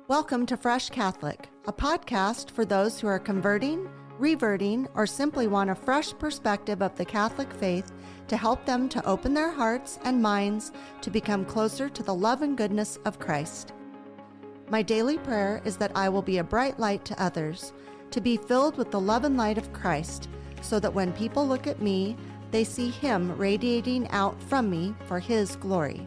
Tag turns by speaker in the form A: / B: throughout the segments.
A: Welcome to Fresh Catholic, a podcast for those who are converting, reverting, or simply want a fresh perspective of the Catholic faith to help them to open their hearts and minds to become closer to the love and goodness of Christ. My daily prayer is that I will be a bright light to others, to be filled with the love and light of Christ, so that when people look at me, they see Him radiating out from me for His glory.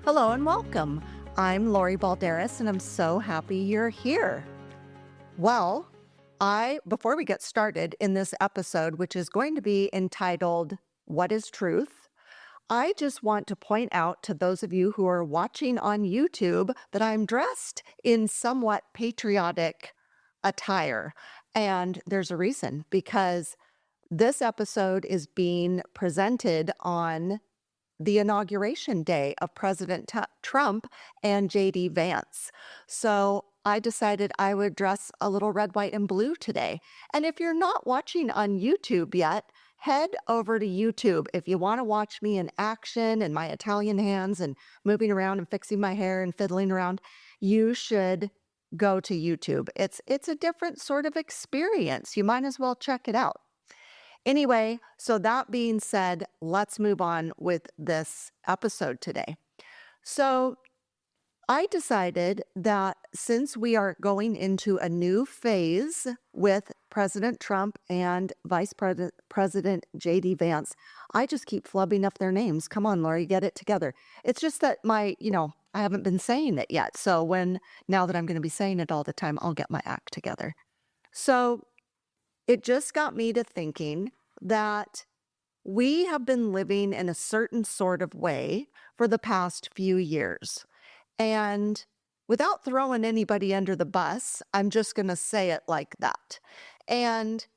A: Hello and welcome. I'm Lori Balderas, and I'm so happy you're here. Well, before we get started in this episode, which is going to be entitled, What is Truth? I just want to point out to those of you who are watching on YouTube that I'm dressed in somewhat patriotic attire. And there's a reason, because this episode is being presented on the inauguration day of President Trump and J.D. Vance. So I decided I would dress a little red, white, and blue today. And if you're not watching on YouTube yet, head over to YouTube. If you want to watch me in action and my Italian hands and moving around and fixing my hair and fiddling around, you should go to YouTube. It's a different sort of experience. You might as well check it out. Anyway, so that being said, let's move on with this episode today. So I decided that since we are going into a new phase with President Trump and Vice President J.D. Vance, I just keep flubbing up their names. Come on, Lori, get it together. It's just that I haven't been saying it yet. So now that I'm going to be saying it all the time, I'll get my act together. So it just got me to thinking that we have been living in a certain sort of way for the past few years. And without throwing anybody under the bus, I'm just going to say it like that. And,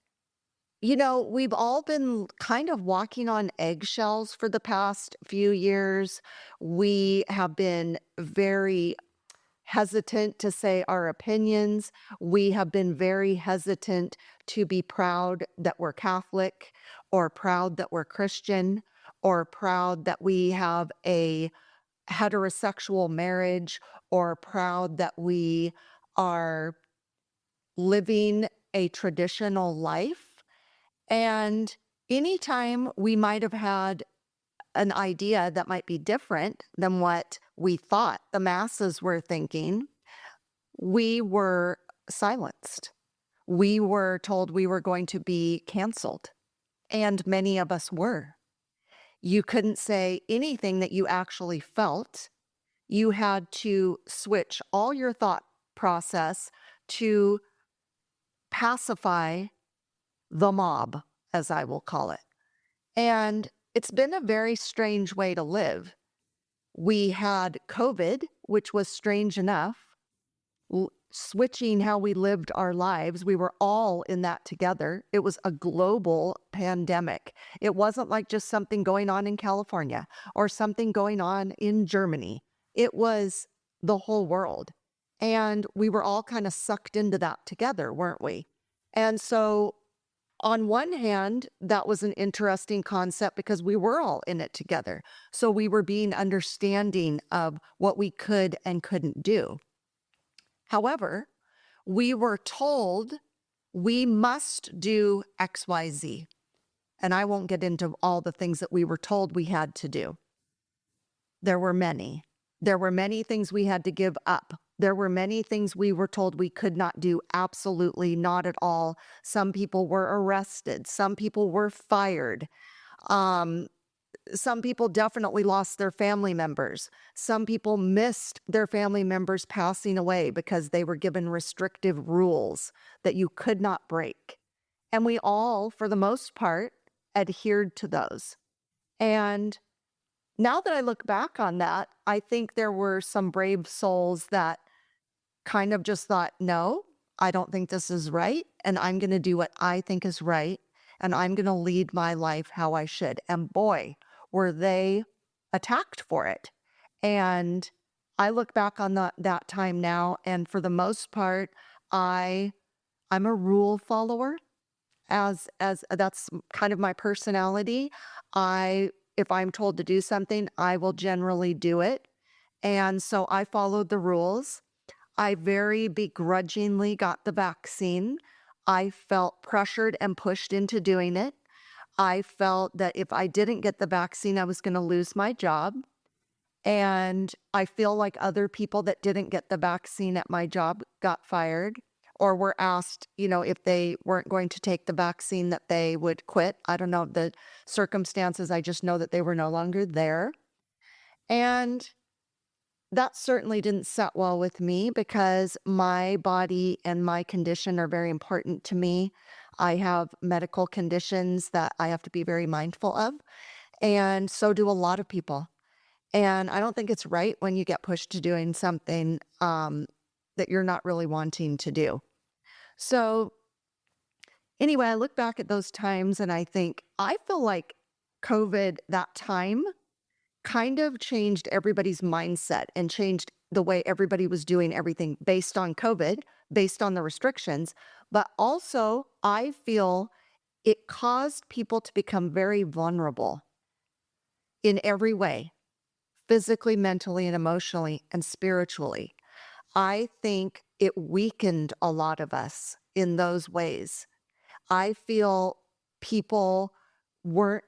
A: we've all been kind of walking on eggshells for the past few years. We have been very hesitant to say our opinions. We have been very hesitant to be proud that we're Catholic, or proud that we're Christian, or proud that we have a heterosexual marriage, or proud that we are living a traditional life. And anytime we might have had an idea that might be different than what we thought the masses were thinking, we were silenced. We were told we were going to be canceled, and many of us were. You couldn't say anything that you actually felt. You had to switch all your thought process to pacify the mob, as I will call it. And it's been a very strange way to live. We had COVID, which was strange enough, switching how we lived our lives. We were all in that together. It was a global pandemic. It wasn't like just something going on in California or something going on in Germany. It was the whole world. And we were all kind of sucked into that together, weren't we? And so on one hand, that was an interesting concept because we were all in it together. So we were being understanding of what we could and couldn't do. However, we were told we must do X, Y, Z. And I won't get into all the things that we were told we had to do. There were many. There were many things we had to give up. There were many things we were told we could not do, absolutely not at all. Some people were arrested. Some people were fired. Some people definitely lost their family members. Some people missed their family members passing away because they were given restrictive rules that you could not break. And we all, for the most part, adhered to those. And now that I look back on that, I think there were some brave souls that kind of just thought, no, I don't think this is right, and I'm going to do what I think is right, and I'm going to lead my life how I should. And boy, were they attacked for it. And I look back on that time now, and for the most part, I'm a rule follower. As that's kind of my personality. If I'm told to do something, I will generally do it. And so I followed the rules. I very begrudgingly got the vaccine. I felt pressured and pushed into doing it. I felt that if I didn't get the vaccine, I was going to lose my job. And I feel like other people that didn't get the vaccine at my job got fired or were asked, if they weren't going to take the vaccine that they would quit. I don't know the circumstances. I just know that they were no longer there. And that certainly didn't set well with me because my body and my condition are very important to me. I have medical conditions that I have to be very mindful of, and so do a lot of people. And I don't think it's right when you get pushed to doing something that you're not really wanting to do. So, anyway, I look back at those times and I think I feel like COVID, that time, kind of changed everybody's mindset and changed the way everybody was doing everything based on COVID, based on the restrictions. But also, I feel it caused people to become very vulnerable in every way, physically, mentally, and emotionally, and spiritually. I think it weakened a lot of us in those ways. I feel people weren't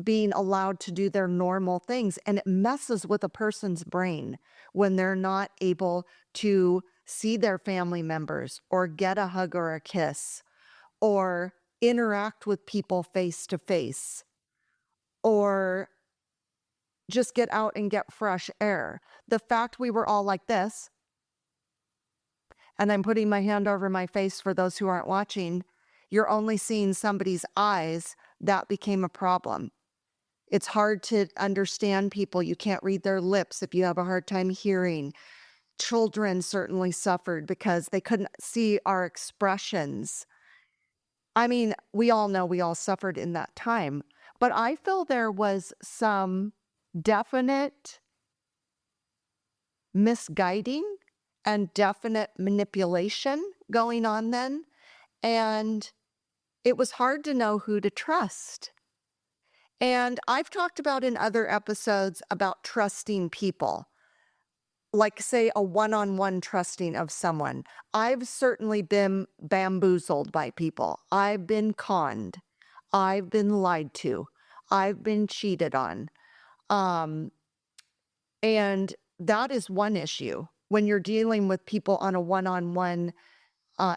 A: being allowed to do their normal things, and it messes with a person's brain when they're not able to see their family members or get a hug or a kiss or interact with people face to face or just get out and get fresh air. The fact we were all like this, and I'm putting my hand over my face for those who aren't watching, you're only seeing somebody's eyes, that became a problem. It's hard to understand people. You can't read their lips if you have a hard time hearing. Children certainly suffered because they couldn't see our expressions. I mean, we all know we all suffered in that time, but I feel there was some definite misguiding and definite manipulation going on then. And it was hard to know who to trust. And I've talked about in other episodes about trusting people, like, say, a one-on-one trusting of someone. I've certainly been bamboozled by people. I've been conned. I've been lied to. I've been cheated on. Um, and that is one issue when you're dealing with people on a one-on-one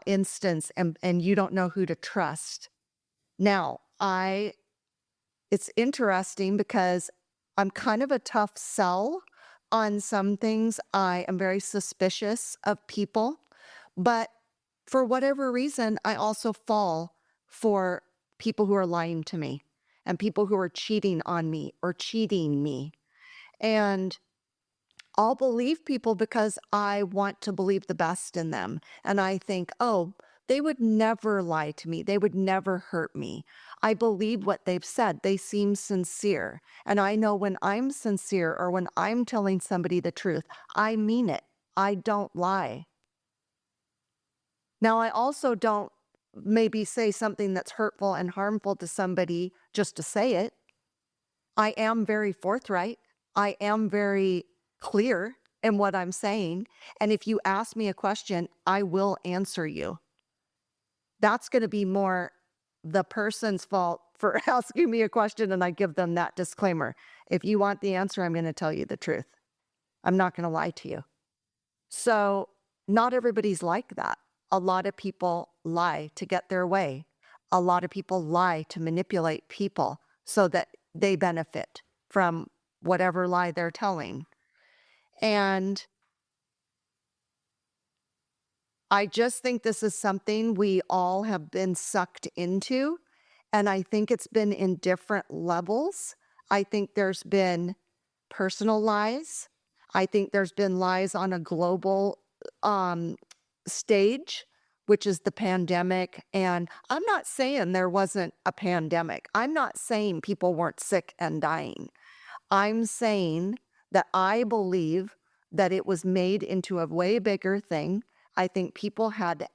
A: instance and you don't know who to trust. Now, it's interesting because I'm kind of a tough sell on some things. I am very suspicious of people, but for whatever reason, I also fall for people who are lying to me and people who are cheating on me or cheating me. And I'll believe people because I want to believe the best in them. And I think, oh, they would never lie to me. They would never hurt me. I believe what they've said. They seem sincere. And I know when I'm sincere or when I'm telling somebody the truth, I mean it. I don't lie. Now, I also don't maybe say something that's hurtful and harmful to somebody just to say it. I am very forthright. I am very clear in what I'm saying. And if you ask me a question, I will answer you. That's going to be more the person's fault for asking me a question, and I give them that disclaimer. If you want the answer, I'm going to tell you the truth. I'm not going to lie to you. So not everybody's like that. A lot of people lie to get their way. A lot of people lie to manipulate people so that they benefit from whatever lie they're telling. And I just think this is something we all have been sucked into. And I think it's been in different levels. I think there's been personal lies. I think there's been lies on a global stage, which is the pandemic. And I'm not saying there wasn't a pandemic. I'm not saying people weren't sick and dying. I'm saying that I believe that it was made into a way bigger thing. I think people had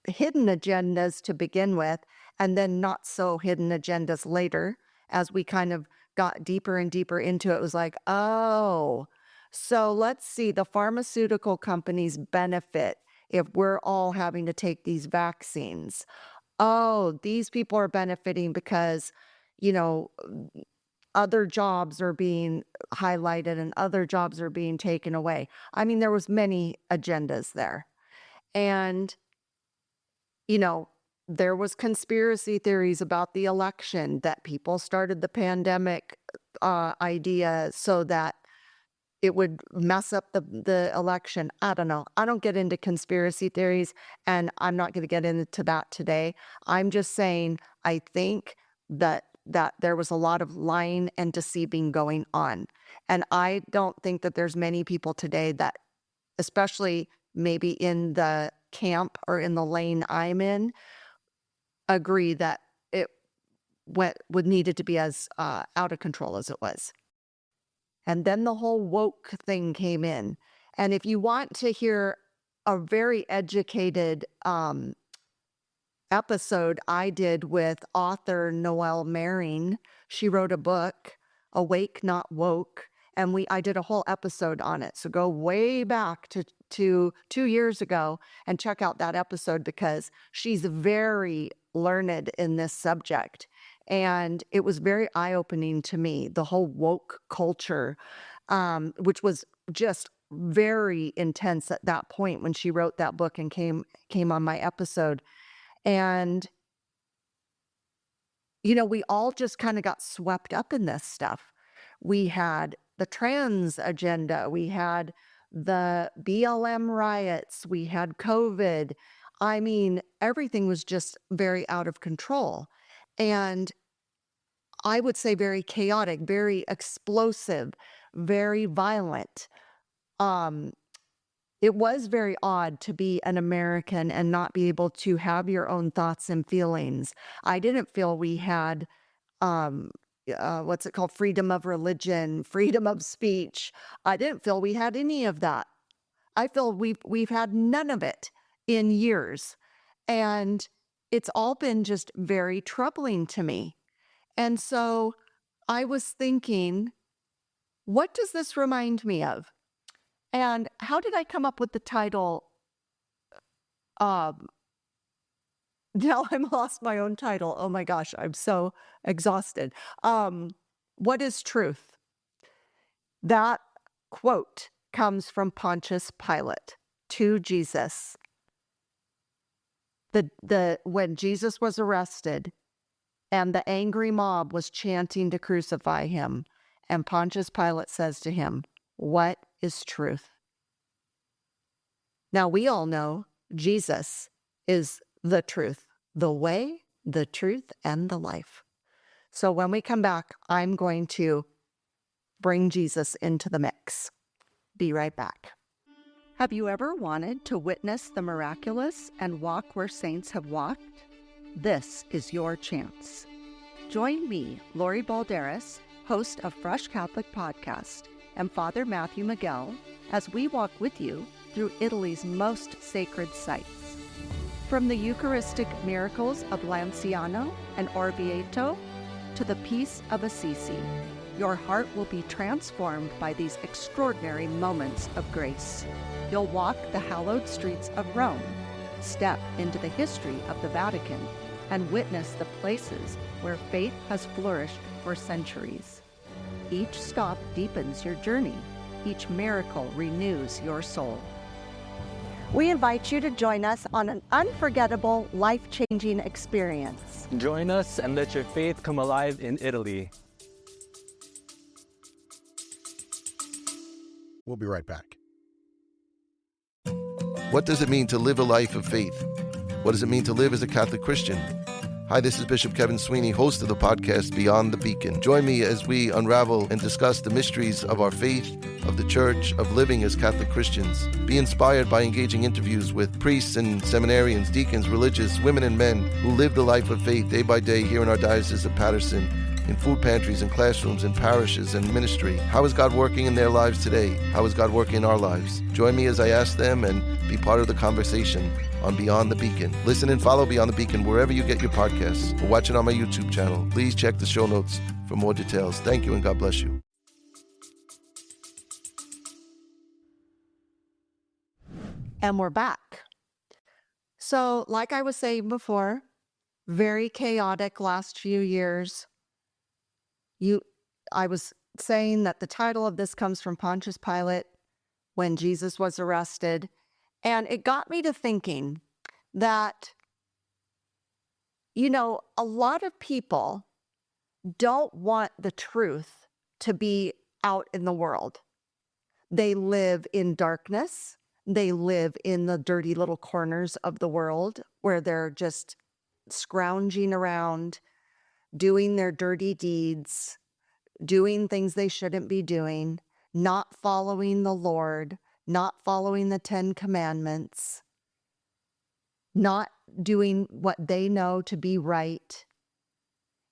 A: hidden agendas to begin with, and then not so hidden agendas later as we kind of got deeper and deeper into it. It was like, oh, So let's see, the pharmaceutical companies benefit if we're all having to take these vaccines. Oh, these people are benefiting because, you know, other jobs are being highlighted and other jobs are being taken away. I mean, there was many agendas there. And, you know, there was conspiracy theories about the election that people started the pandemic idea so that it would mess up the election. I don't know. I don't get into conspiracy theories, and I'm not going to get into that today. I'm just saying I think that there was a lot of lying and deceiving going on. And I don't think that there's many people today that, especially maybe in the camp or in the lane I'm in, agree that it would needed to be as out of control as it was. And then the whole woke thing came in. And if you want to hear a very educated episode I did with author Noelle Maring, she wrote a book, Awake Not Woke, and I did a whole episode on it. So go way back to 2 years ago and check out that episode because she's very learned in this subject. And it was very eye-opening to me, the whole woke culture, which was just very intense at that point when she wrote that book and came on my episode. And, you know, we all just kind of got swept up in this stuff. We had the trans agenda. We had the BLM riots. We had COVID. I mean, everything was just very out of control. And I would say very chaotic, very explosive, very violent. It was very odd to be an American and not be able to have your own thoughts and feelings. I didn't feel we had, what's it called? Freedom of religion, freedom of speech. I didn't feel we had any of that. I feel we've had none of it in years. And it's all been just very troubling to me. And so I was thinking, what does this remind me of? And how did I come up with the title? Now I'm lost my own title. Oh my gosh, I'm so exhausted. What is truth? That quote comes from Pontius Pilate to Jesus. When Jesus was arrested and the angry mob was chanting to crucify him, and Pontius Pilate says to him, "What is truth?" Now we all know Jesus is the truth, the way, the truth, and the life. So when we come back, I'm going to bring Jesus into the mix. Be right back. Have you ever wanted to witness the miraculous and walk where saints have walked? This is your chance. Join me, Lori Balderas, host of Fresh Catholic Podcast, and Father Matthew Miguel, as we walk with you through Italy's most sacred sites. From the Eucharistic miracles of Lanciano and Orvieto to the peace of Assisi, your heart will be transformed by these extraordinary moments of grace. You'll walk the hallowed streets of Rome, step into the history of the Vatican, and witness the places where faith has flourished for centuries. Each stop deepens your journey. Each miracle renews your soul. We invite you to join us on an unforgettable, life-changing experience.
B: Join us and let your faith come alive in Italy.
C: We'll be right back. What does it mean to live a life of faith? What does it mean to live as a Catholic Christian? Hi, this is Bishop Kevin Sweeney, host of the podcast Beyond the Beacon. Join me as we unravel and discuss the mysteries of our faith, of the Church, of living as Catholic Christians. Be inspired by engaging interviews with priests and seminarians, deacons, religious, women and men who live the life of faith day by day here in our Diocese of Paterson, in food pantries and classrooms and parishes and ministry. How is God working in their lives today? How is God working in our lives? Join me as I ask them and be part of the conversation on Beyond the Beacon. Listen and follow Beyond the Beacon wherever you get your podcasts or watch it on my YouTube channel. Please check the show notes for more details. Thank you and God bless you.
A: And we're back. So, like I was saying before, very chaotic last few years. I was saying that the title of this comes from Pontius Pilate when Jesus was arrested. And it got me to thinking that, a lot of people don't want the truth to be out in the world. They live in darkness. They live in the dirty little corners of the world where they're just scrounging around, doing their dirty deeds, doing things they shouldn't be doing, not following the Lord, not following the 10 Commandments, not doing what they know to be right.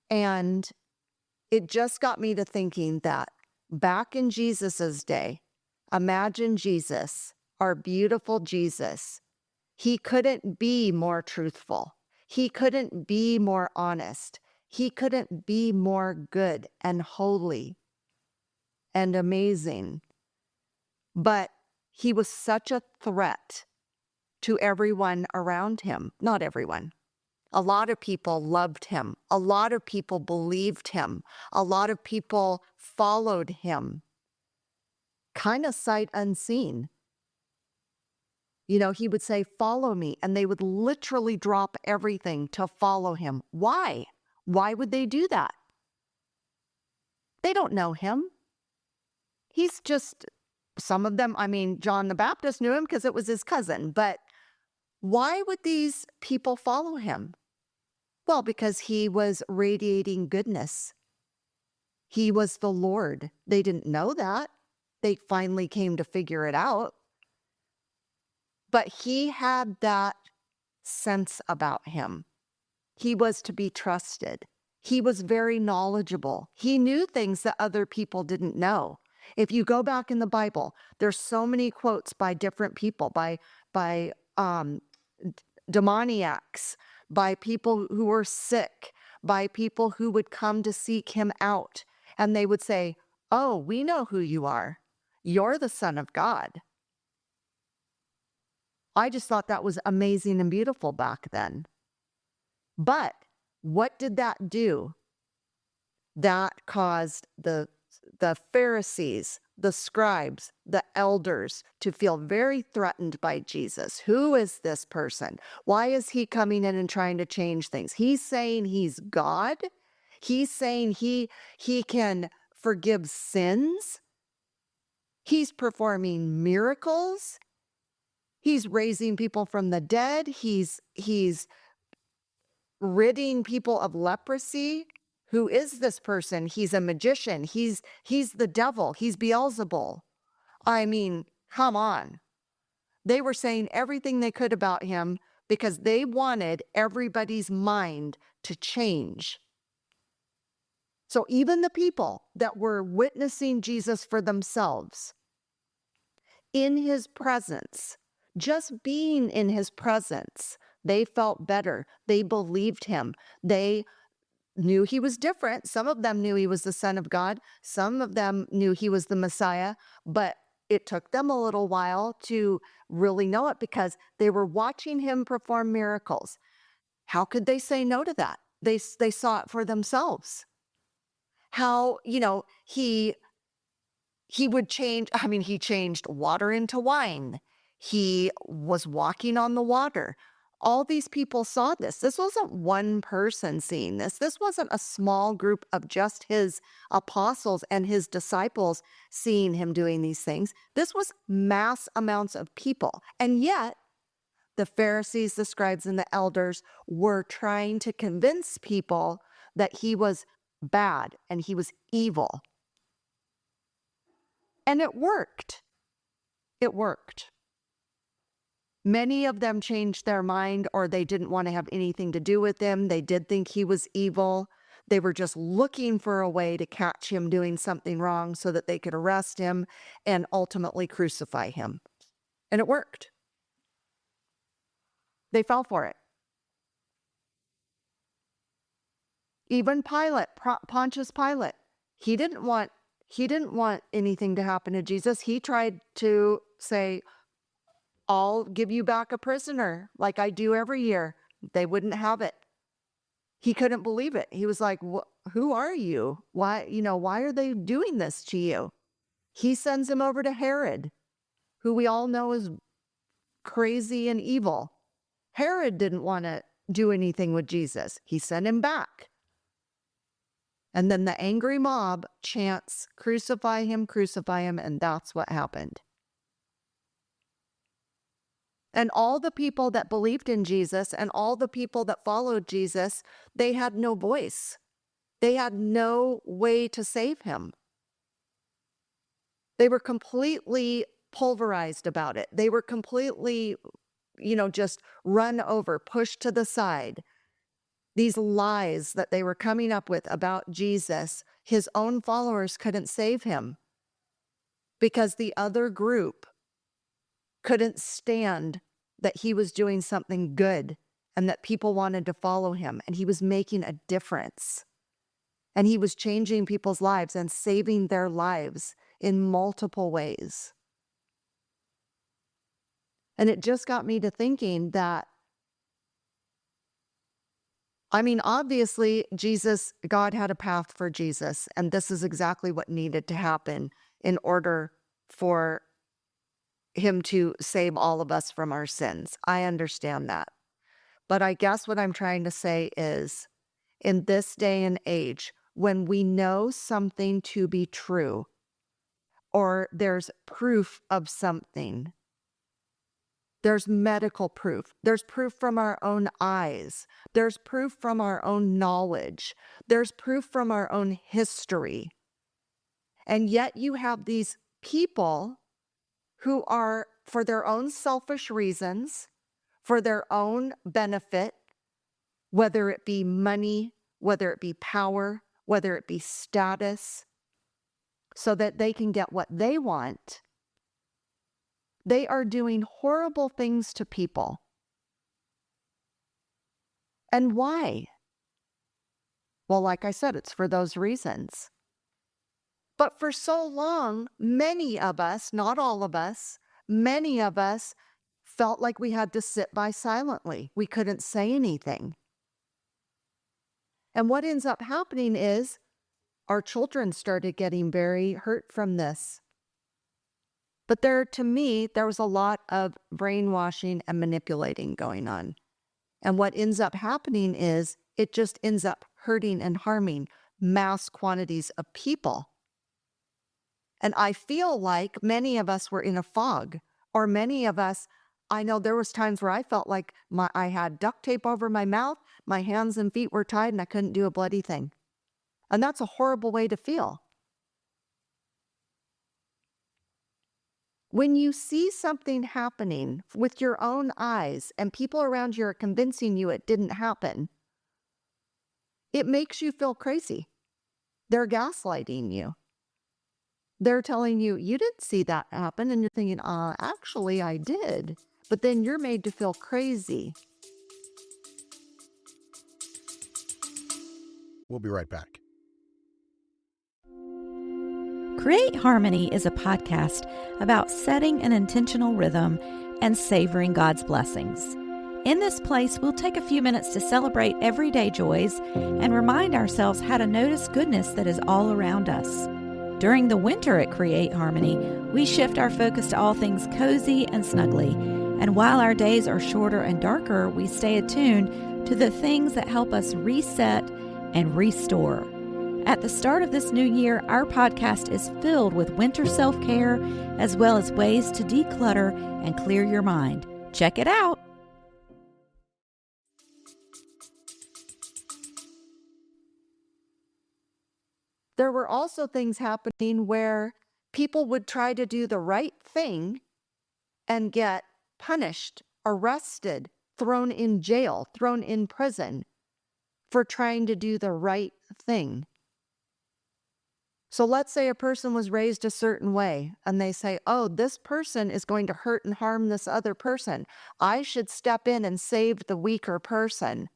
A: And it just got me to thinking that back in Jesus's day, imagine Jesus, our beautiful Jesus. He couldn't be more truthful. He couldn't be more honest. He couldn't be more good and holy and amazing. But he was such a threat to everyone around him. Not everyone. A lot of people loved him. A lot of people believed him. A lot of people followed him. Kind of sight unseen. He would say, "Follow me," and they would literally drop everything to follow him. Why? Why would they do that? They don't know him. He's just, some of them, John the Baptist knew him because it was his cousin, but why would these people follow him? Well, because he was radiating goodness. He was the Lord. They didn't know that. They finally came to figure it out. But he had that sense about him. He was to be trusted. He was very knowledgeable. He knew things that other people didn't know. If you go back in the Bible, there's so many quotes by different people, by demoniacs, by people who were sick, by people who would come to seek him out. And they would say, "Oh, we know who you are. You're the Son of God." I just thought that was amazing and beautiful back then. But what did that do? That caused the Pharisees, the scribes, the elders to feel very threatened by Jesus. Who is this person? Why is he coming in and trying to change things? He's saying he's God. He's saying he can forgive sins. He's performing miracles. He's raising people from the dead. He's ridding people of leprosy. Who is this person? He's a magician. He's the devil. He's Beelzebul. Come on. They were saying everything they could about him because they wanted everybody's mind to change. So even the people that were witnessing Jesus for themselves, in his presence, just being in his presence, they felt better. They believed him. They knew he was different. Some of them knew he was the Son of God. Some of them knew he was the Messiah, but it took them a little while to really know it because they were watching him perform miracles. How could they say no to that? They saw it for themselves. How, he would change, he changed water into wine. He was walking on the water. All these people saw this. This wasn't one person seeing this. This wasn't a small group of just his apostles and his disciples seeing him doing these things. This was mass amounts of people. And yet, the Pharisees, the scribes, and the elders were trying to convince people that he was bad and he was evil. And it worked. It worked. Many of them changed their mind, or they didn't want to have anything to do with him. They did think he was evil. They were just looking for a way to catch him doing something wrong so that they could arrest him and ultimately crucify him. And it worked. They fell for it. Even Pilate, Pontius Pilate, he didn't want anything to happen to Jesus. He tried to say, I'll give you back a prisoner like I do every year. They wouldn't have it. He couldn't believe it. He was like, who are you? Why are they doing this to you? He sends him over to Herod, who we all know is crazy and evil. Herod didn't want to do anything with Jesus. He sent him back. And then the angry mob chants, crucify him, and that's what happened. And all the people that believed in Jesus and all the people that followed Jesus, they had no voice. They had no way to save him. They were completely pulverized about it. They were completely, just run over, pushed to the side. These lies that they were coming up with about Jesus, his own followers couldn't save him because the other group couldn't stand that he was doing something good and that people wanted to follow him, and he was making a difference. And he was changing people's lives and saving their lives in multiple ways. And it just got me to thinking that, obviously, God had a path for Jesus, and this is exactly what needed to happen in order for him to save all of us from our sins. I understand that. But I guess what I'm trying to say is, in this day and age, when we know something to be true, or there's proof of something, there's medical proof, there's proof from our own eyes, there's proof from our own knowledge, there's proof from our own history. And yet you have these people who are, for their own selfish reasons, for their own benefit, whether it be money, whether it be power, whether it be status, so that they can get what they want, they are doing horrible things to people. And why? Well, like I said, it's for those reasons. But for so long, many of us, not all of us, many of us felt like we had to sit by silently. We couldn't say anything. And what ends up happening is our children started getting very hurt from this. But to me, there was a lot of brainwashing and manipulating going on. And what ends up happening is it just ends up hurting and harming mass quantities of people. And I feel like many of us were in a fog, or many of us, I know there was times where I felt like I had duct tape over my mouth, my hands and feet were tied, and I couldn't do a bloody thing. And that's a horrible way to feel. When you see something happening with your own eyes and people around you are convincing you it didn't happen, it makes you feel crazy. They're gaslighting you. They're telling you, you didn't see that happen. And you're thinking, actually I did. But then you're made to feel crazy.
D: We'll be right back.
E: Create Harmony is a podcast about setting an intentional rhythm and savoring God's blessings. In this place, we'll take a few minutes to celebrate everyday joys and remind ourselves how to notice goodness that is all around us. During the winter at Create Harmony, we shift our focus to all things cozy and snuggly. And while our days are shorter and darker, we stay attuned to the things that help us reset and restore. At the start of this new year, our podcast is filled with winter self-care as well as ways to declutter and clear your mind. Check it out.
A: There were also things happening where people would try to do the right thing and get punished, arrested, thrown in jail, thrown in prison for trying to do the right thing. So let's say a person was raised a certain way and they say, oh, this person is going to hurt and harm this other person. I should step in and save the weaker person.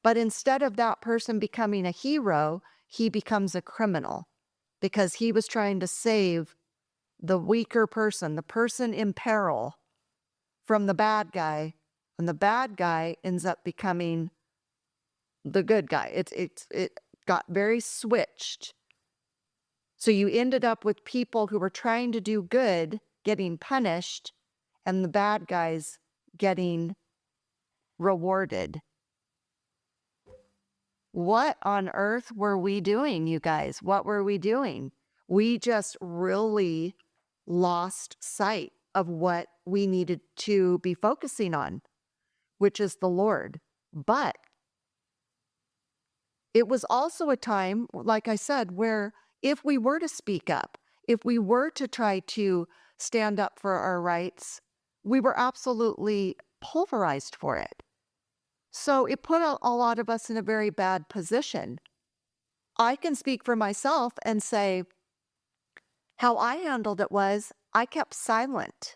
A: But instead of that person becoming a hero, he becomes a criminal because he was trying to save the weaker person, the person in peril, from the bad guy, and the bad guy ends up becoming the good guy. It got very switched. So you ended up with people who were trying to do good getting punished, and the bad guys getting rewarded. What on earth were we doing, you guys? What were we doing? We just really lost sight of what we needed to be focusing on, which is the Lord. But it was also a time, like I said, where if we were to speak up, if we were to try to stand up for our rights, we were absolutely pulverized for it. So it put a lot of us in a very bad position. I can speak for myself and say how I handled it was I kept silent.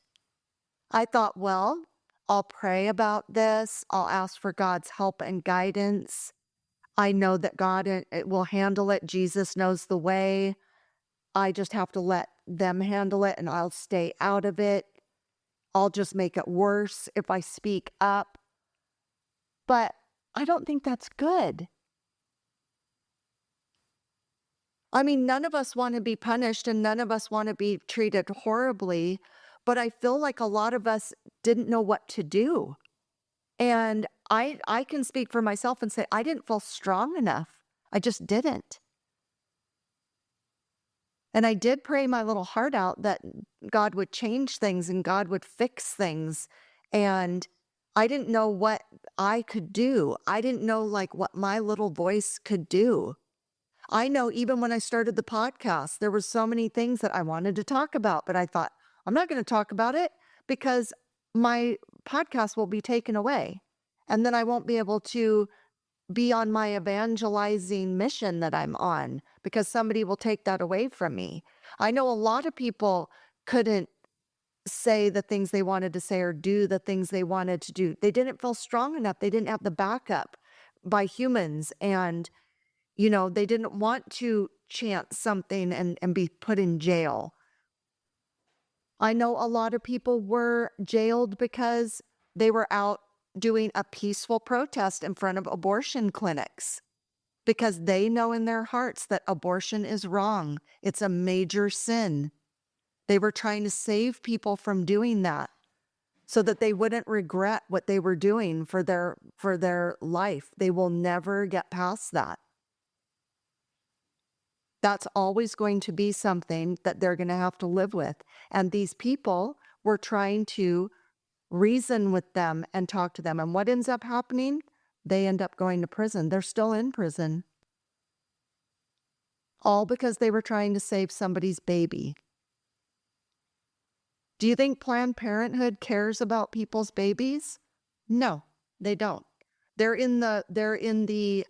A: I thought, well, I'll pray about this. I'll ask for God's help and guidance. I know that God it will handle it. Jesus knows the way. I just have to let them handle it and I'll stay out of it. I'll just make it worse if I speak up. But I don't think that's good. I mean, none of us want to be punished and none of us want to be treated horribly, but I feel like a lot of us didn't know what to do. And I can speak for myself and say, I didn't feel strong enough. I just didn't. And I did pray my little heart out that God would change things and God would fix things. And I didn't know what I could do. I didn't know like what my little voice could do. I know even when I started the podcast, there were so many things that I wanted to talk about, but I thought, I'm not going to talk about it because my podcast will be taken away. And then I won't be able to be on my evangelizing mission that I'm on because somebody will take that away from me. I know a lot of people couldn't say the things they wanted to say or do the things they wanted to do. They didn't feel strong enough. They didn't have the backup by humans. And, you know, they didn't want to chant something and be put in jail. I know a lot of people were jailed because they were out doing a peaceful protest in front of abortion clinics because they know in their hearts that abortion is wrong. It's a major sin. They were trying to save people from doing that so that they wouldn't regret what they were doing for their life. They will never get past that. That's always going to be something that they're going to have to live with. And these people were trying to reason with them and talk to them. And what ends up happening? They end up going to prison. They're still in prison. All because they were trying to save somebody's baby. Do you think Planned Parenthood cares about people's babies? No, they don't. They're in the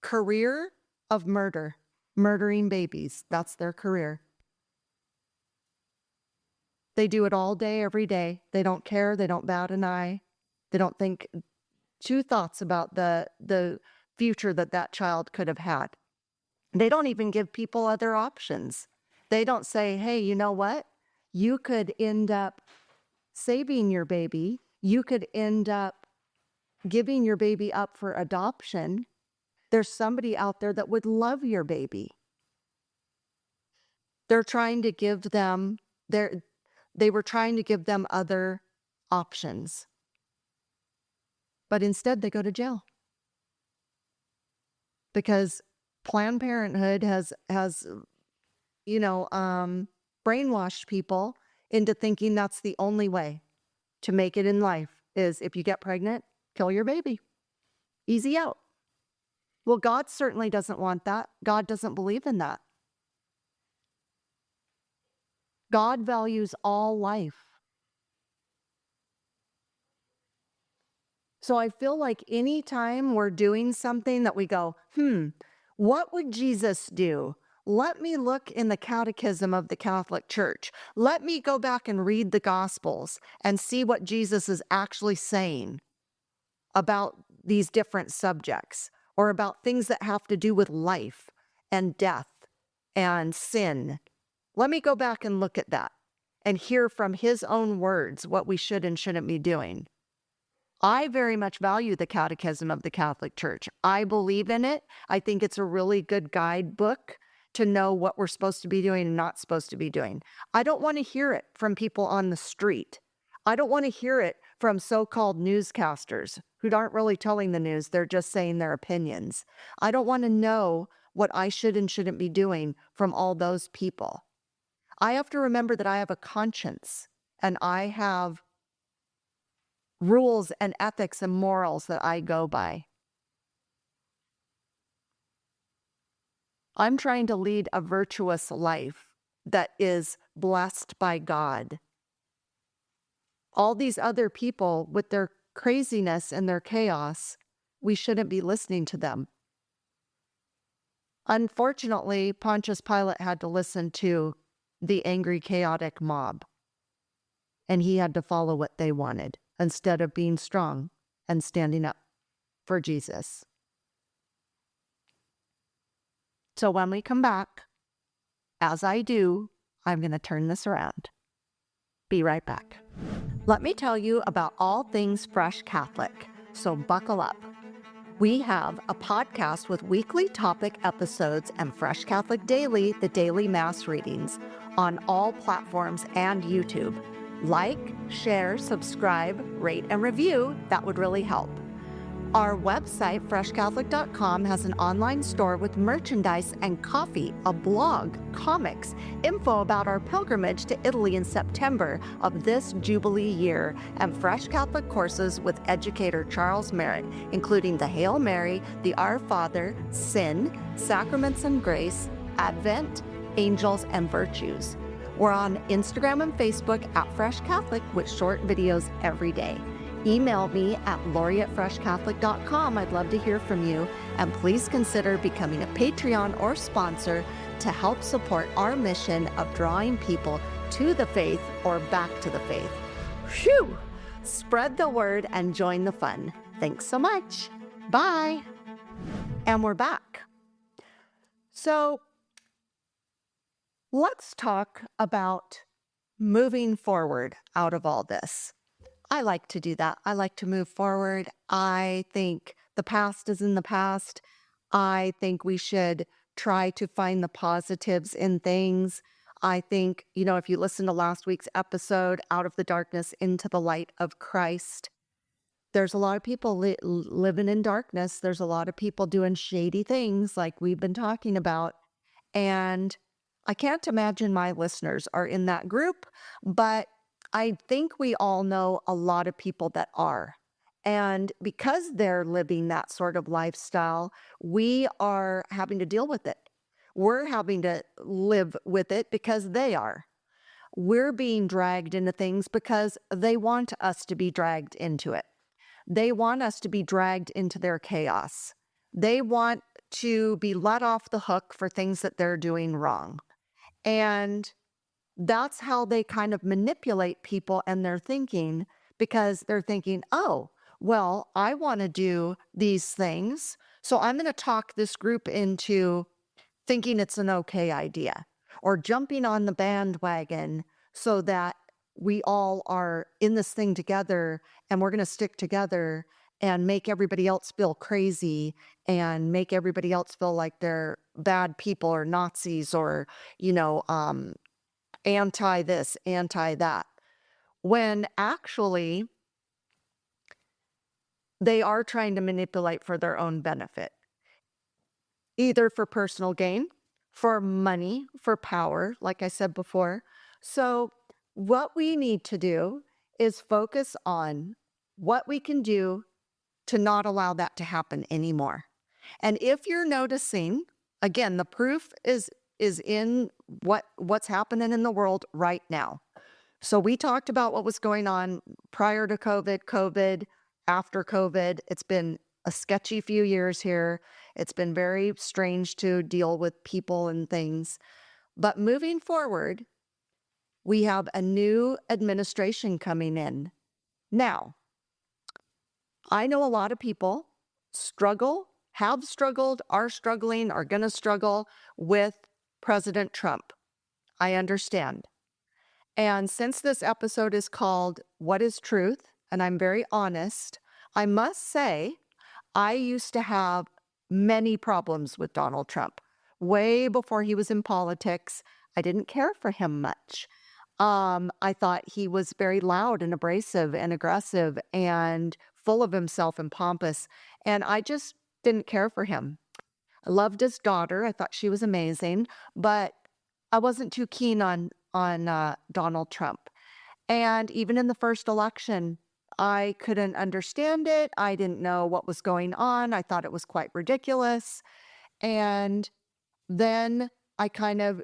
A: career of murdering babies. That's their career. They do it all day, every day. They don't care. They don't bat an eye. They don't think two thoughts about the future that child could have had. They don't even give people other options. They don't say, hey, you know what? You could end up saving your baby. You could end up giving your baby up for adoption. There's somebody out there that would love your baby. They're trying to give them they were trying to give them other options. But instead they go to jail. Because Planned Parenthood has brainwashed people into thinking that's the only way to make it in life is if you get pregnant, kill your baby. Easy out. Well, God certainly doesn't want that. God doesn't believe in that. God values all life. So I feel like anytime we're doing something that we go, what would Jesus do? Let me look in the Catechism of the Catholic Church. Let me go back and read the Gospels and see what Jesus is actually saying about these different subjects or about things that have to do with life and death and sin. Let me go back and look at that and hear from his own words what we should and shouldn't be doing. I very much value the Catechism of the Catholic Church. I believe in it. I think it's a really good guidebook to know what we're supposed to be doing and not supposed to be doing. I don't want to hear it from people on the street. I don't want to hear it from so-called newscasters who aren't really telling the news. They're just saying their opinions. I don't want to know what I should and shouldn't be doing from all those people. I have to remember that I have a conscience and I have rules and ethics and morals that I go by. I'm trying to lead a virtuous life that is blessed by God. All these other people with their craziness and their chaos, we shouldn't be listening to them. Unfortunately, Pontius Pilate had to listen to the angry, chaotic mob, and he had to follow what they wanted instead of being strong and standing up for Jesus. So when we come back, as I do, I'm going to turn this around. Be right back. Let me tell you about all things Fresh Catholic, so buckle up. We have a podcast with weekly topic episodes and Fresh Catholic Daily, the daily Mass readings, on all platforms and YouTube. Like, share, subscribe, rate, and review. That would really help. Our website, freshcatholic.com, has an online store with merchandise and coffee, a blog, comics, info about our pilgrimage to Italy in September of this Jubilee year, and Fresh Catholic courses with educator Charles Merritt, including the Hail Mary, the Our Father, Sin, Sacraments and Grace, Advent, Angels, and Virtues. We're on Instagram and Facebook at Fresh Catholic with short videos every day. Email me at lori@freshcatholic.com. I'd love to hear from you. And please consider becoming a Patreon or sponsor to help support our mission of drawing people to the faith or back to the faith. Phew! Spread the word and join the fun. Thanks so much. Bye. And we're back. So let's talk about moving forward out of all this. I like to do that. I like to move forward. I think the past is in the past. I think we should try to find the positives in things. I think, if you listen to last week's episode, Out of the Darkness into the Light of Christ, there's a lot of people living in darkness. There's a lot of people doing shady things like we've been talking about. And I can't imagine my listeners are in that group, but I think we all know a lot of people that are. And because they're living that sort of lifestyle, we are having to deal with it. We're having to live with it because they are. We're being dragged into things because they want us to be dragged into it. They want us to be dragged into their chaos. They want to be let off the hook for things that they're doing wrong. And that's how they kind of manipulate people and their thinking, because they're thinking, oh, well, I want to do these things, so I'm going to talk this group into thinking it's an okay idea, or jumping on the bandwagon so that we all are in this thing together and we're going to stick together and make everybody else feel crazy and make everybody else feel like they're bad people or Nazis or, anti this, anti that, when actually they are trying to manipulate for their own benefit, either for personal gain, for money, for power, like I said before. So what we need to do is focus on what we can do to not allow that to happen anymore. And if you're noticing, again, the proof is in what's happening in the world right now. So we talked about what was going on prior to COVID, after COVID. It's been a sketchy few years here. It's been very strange to deal with people and things. But moving forward, we have a new administration coming in. Now, I know a lot of people have struggled, are struggling, are going to struggle with President Trump. I understand. And since this episode is called What is Truth? And I'm very honest, I must say, I used to have many problems with Donald Trump. Way before he was in politics, I didn't care for him much. I thought he was very loud and abrasive and aggressive and full of himself and pompous. And I just didn't care for him. I loved his daughter. I thought she was amazing, but I wasn't too keen on Donald Trump. And even in the first election, I couldn't understand it. I didn't know what was going on. I thought it was quite ridiculous. And then I kind of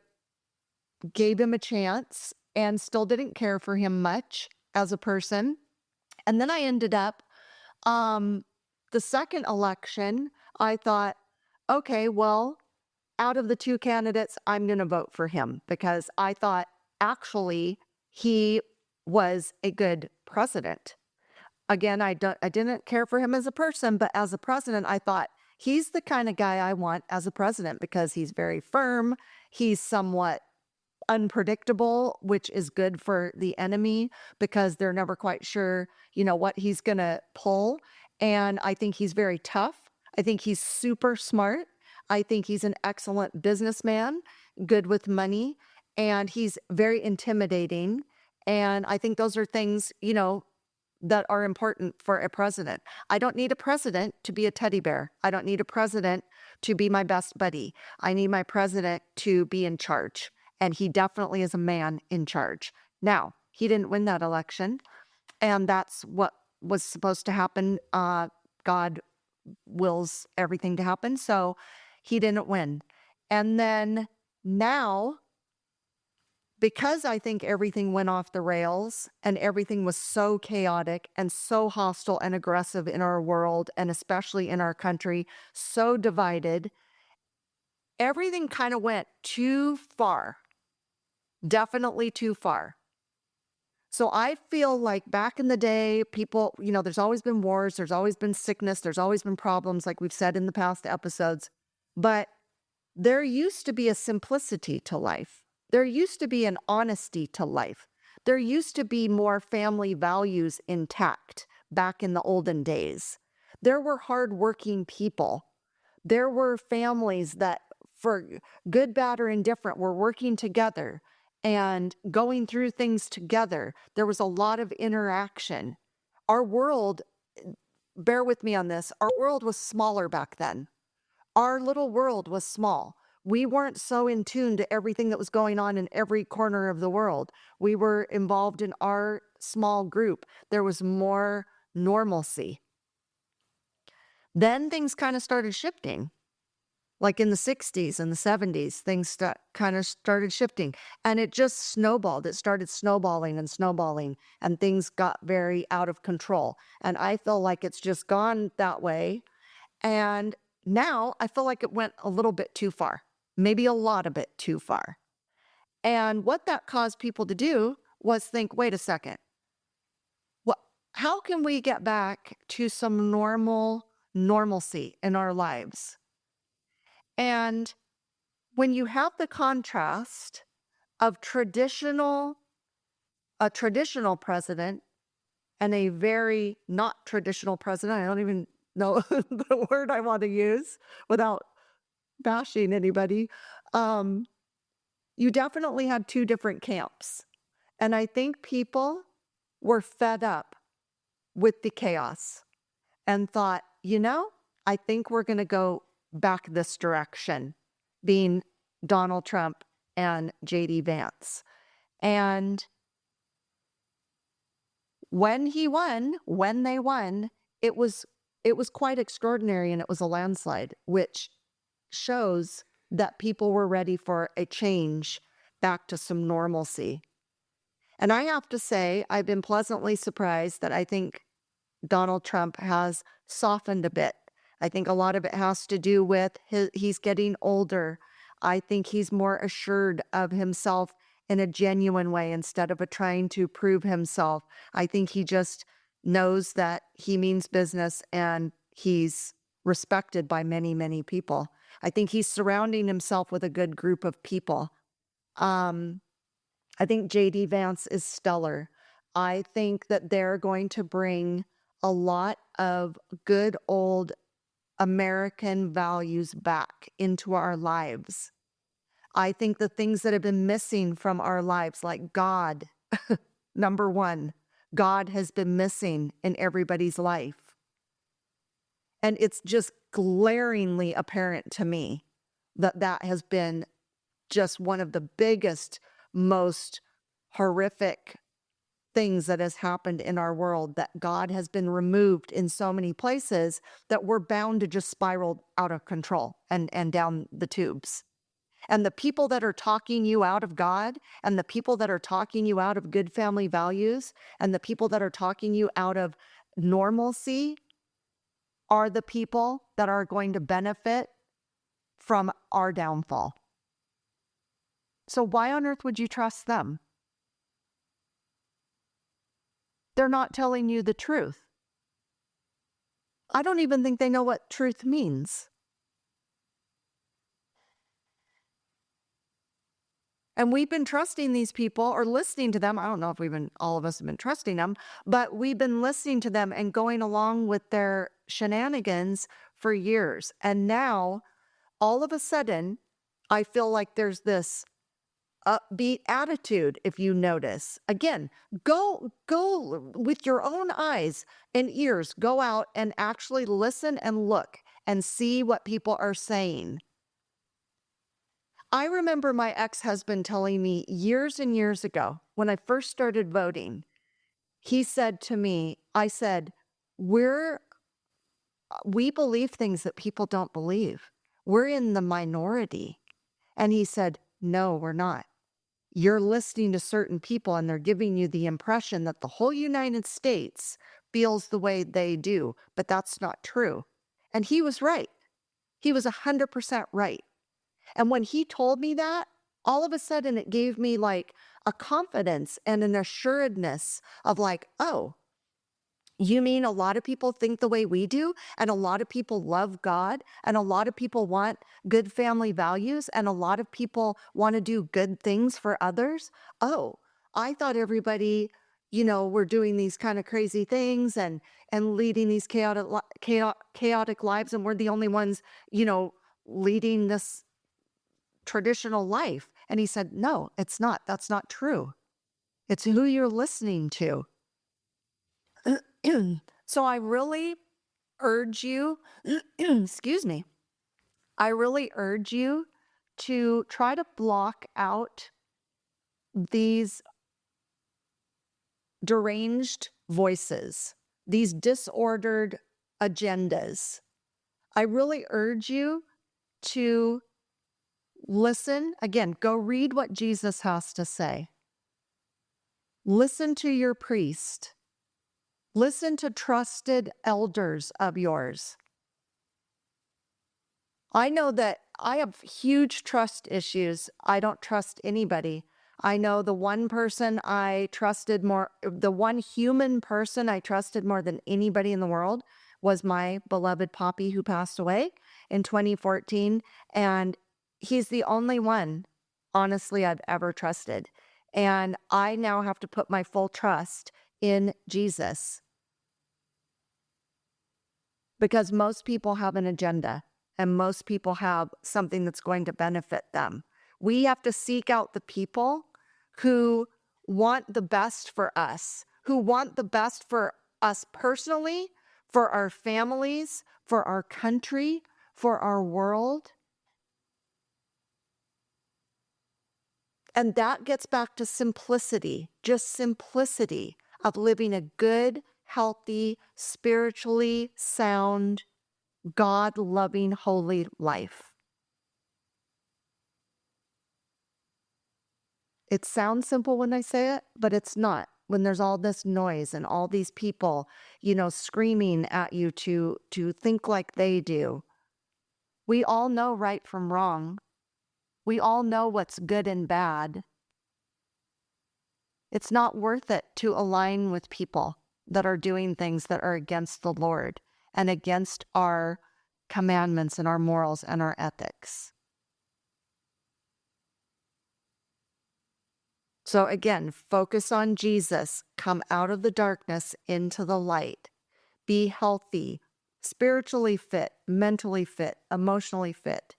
A: gave him a chance and still didn't care for him much as a person. And then I ended up, the second election, I thought, okay, well, out of the two candidates, I'm going to vote for him because I thought actually he was a good president. Again, I didn't care for him as a person, but as a president, I thought he's the kind of guy I want as a president because he's very firm. He's somewhat unpredictable, which is good for the enemy because they're never quite sure, what he's going to pull. And I think he's very tough. I think he's super smart. I think he's an excellent businessman, good with money, and he's very intimidating. And I think those are things, that are important for a president. I don't need a president to be a teddy bear. I don't need a president to be my best buddy. I need my president to be in charge. And he definitely is a man in charge. Now, he didn't win that election, and that's what was supposed to happen. God wills everything to happen, so he didn't win. And then now, because I think everything went off the rails and everything was so chaotic and so hostile and aggressive in our world, and especially in our country, so divided, everything kind of went too far. Definitely too far. So I feel like back in the day, people, there's always been wars, there's always been sickness, there's always been problems, like we've said in the past episodes. But there used to be a simplicity to life. There used to be an honesty to life. There used to be more family values intact back in the olden days. There were hardworking people. There were families that, for good, bad, or indifferent, were working together and going through things together. There was a lot of interaction. Our world, bear with me on this, our world was smaller back then. Our little world was small. We weren't so in tune to everything that was going on in every corner of the world. We were involved in our small group. There was more normalcy. Then things kind of started shifting. Like in the 60s and the 70s, things kind of started shifting. And it just snowballed. It started snowballing, and things got very out of control. And I feel like it's just gone that way. And now I feel like it went a little bit too far, maybe a lot of bit too far. And what that caused people to do was think, wait a second, how can we get back to some normalcy in our lives? And when you have the contrast of a traditional president and a very not traditional president, I don't even know the word I want to use without bashing anybody, you definitely had two different camps. And I think people were fed up with the chaos and thought, I think we're going to go back this direction, being Donald Trump and J.D. Vance. And when they won, it was quite extraordinary, and it was a landslide, which shows that people were ready for a change back to some normalcy. And I have to say, I've been pleasantly surprised that I think Donald Trump has softened a bit. I think a lot of it has to do with he's getting older. I think he's more assured of himself in a genuine way instead of trying to prove himself. I think he just knows that he means business, and he's respected by many, many people. I think he's surrounding himself with a good group of people. I think JD Vance is stellar. I think that they're going to bring a lot of good old American values back into our lives. I think the things that have been missing from our lives, like God, number one, God has been missing in everybody's life. And it's just glaringly apparent to me that that has been just one of the biggest, most horrific things that has happened in our world, that God has been removed in so many places that we're bound to just spiral out of control and down the tubes. And the people that are talking you out of God, and the people that are talking you out of good family values, and the people that are talking you out of normalcy are the people that are going to benefit from our downfall. So why on earth would you trust them? They're not telling you the truth. I don't even think they know what truth means. And we've been trusting these people or listening to them. I don't know if all of us have been trusting them, but we've been listening to them and going along with their shenanigans for years. And now, all of a sudden, I feel like there's this upbeat attitude, if you notice. Again, go with your own eyes and ears, go out and actually listen and look and see what people are saying. I remember my ex-husband telling me years and years ago, when I first started voting, he said to me, I said, we believe things that people don't believe. We're in the minority. And he said, no, we're not. You're listening to certain people and they're giving you the impression that the whole United States feels the way they do, but that's not true. And he was right. He was 100% right. And when he told me that, all of a sudden it gave me like a confidence and an assuredness of like, oh, you mean a lot of people think the way we do, and a lot of people love God, and a lot of people want good family values, and a lot of people want to do good things for others? Oh, I thought everybody, were doing these kind of crazy things and leading these chaotic lives, and we're the only ones, leading this traditional life. And he said, no, it's not. That's not true. It's who you're listening to. So I really urge you, excuse me, I really urge you to try to block out these deranged voices, these disordered agendas. I really urge you to listen. Again, go read what Jesus has to say. Listen to your priest. Listen to trusted elders of yours. I know that I have huge trust issues. I don't trust anybody. I know the one person I trusted more, the one human person I trusted more than anybody in the world was my beloved Poppy, who passed away in 2014. And he's the only one, honestly, I've ever trusted. And I now have to put my full trust in Jesus, because most people have an agenda and most people have something that's going to benefit them. We have to seek out the people who want the best for us, who want the best for us personally, for our families, for our country, for our world. And that gets back to simplicity, just simplicity of living a good, healthy, spiritually sound, God-loving, holy life. It sounds simple when I say it, but it's not. When there's all this noise and all these people, screaming at you to think like they do. We all know right from wrong. We all know what's good and bad. It's not worth it to align with people that are doing things that are against the Lord and against our commandments and our morals and our ethics. So again, focus on Jesus. Come out of the darkness into the light. Be healthy, spiritually fit, mentally fit, emotionally fit.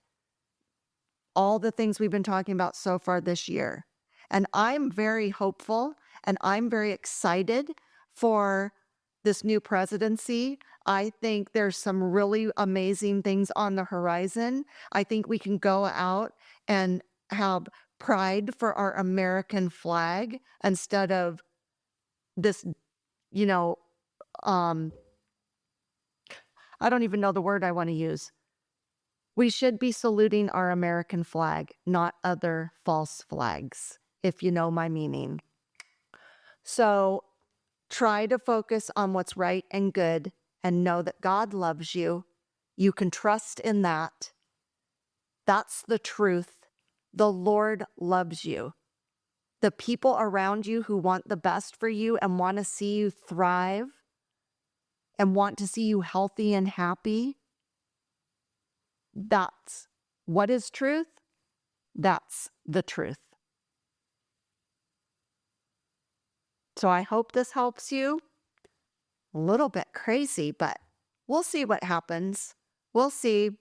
A: All the things we've been talking about so far this year. And I'm very hopeful and I'm very excited for this new presidency. I think there's some really amazing things on the horizon. I think we can go out and have pride for our American flag instead of this, I don't even know the word I want to use. We should be saluting our American flag, not other false flags, if you know my meaning. So try to focus on what's right and good and know that God loves you. You can trust in that. That's the truth. The Lord loves you. The people around you who want the best for you and want to see you thrive and want to see you healthy and happy, that's what is truth. That's the truth. So I hope this helps you. A little bit crazy, but we'll see what happens. We'll see,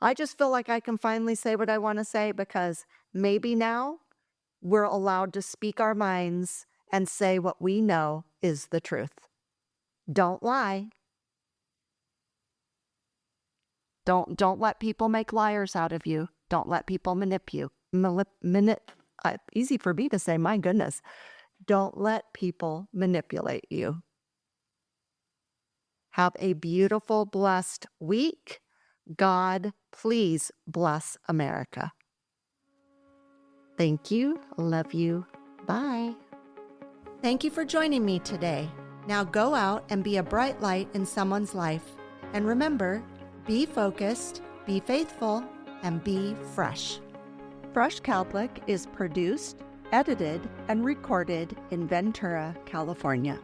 A: I just feel like I can finally say what I want to say because maybe now we're allowed to speak our minds and say what we know is the truth. Don't lie. Don't let people make liars out of you. Don't let people manipulate. Easy for me to say, my goodness. Don't let people manipulate you. Have a beautiful, blessed week. God, please bless America. Thank you. Love you. Bye.
D: Thank you for joining me today. Now go out and be a bright light in someone's life. And remember, be focused, be faithful, and be fresh.
A: Fresh Catholic is produced, edited, and recorded in Ventura, California.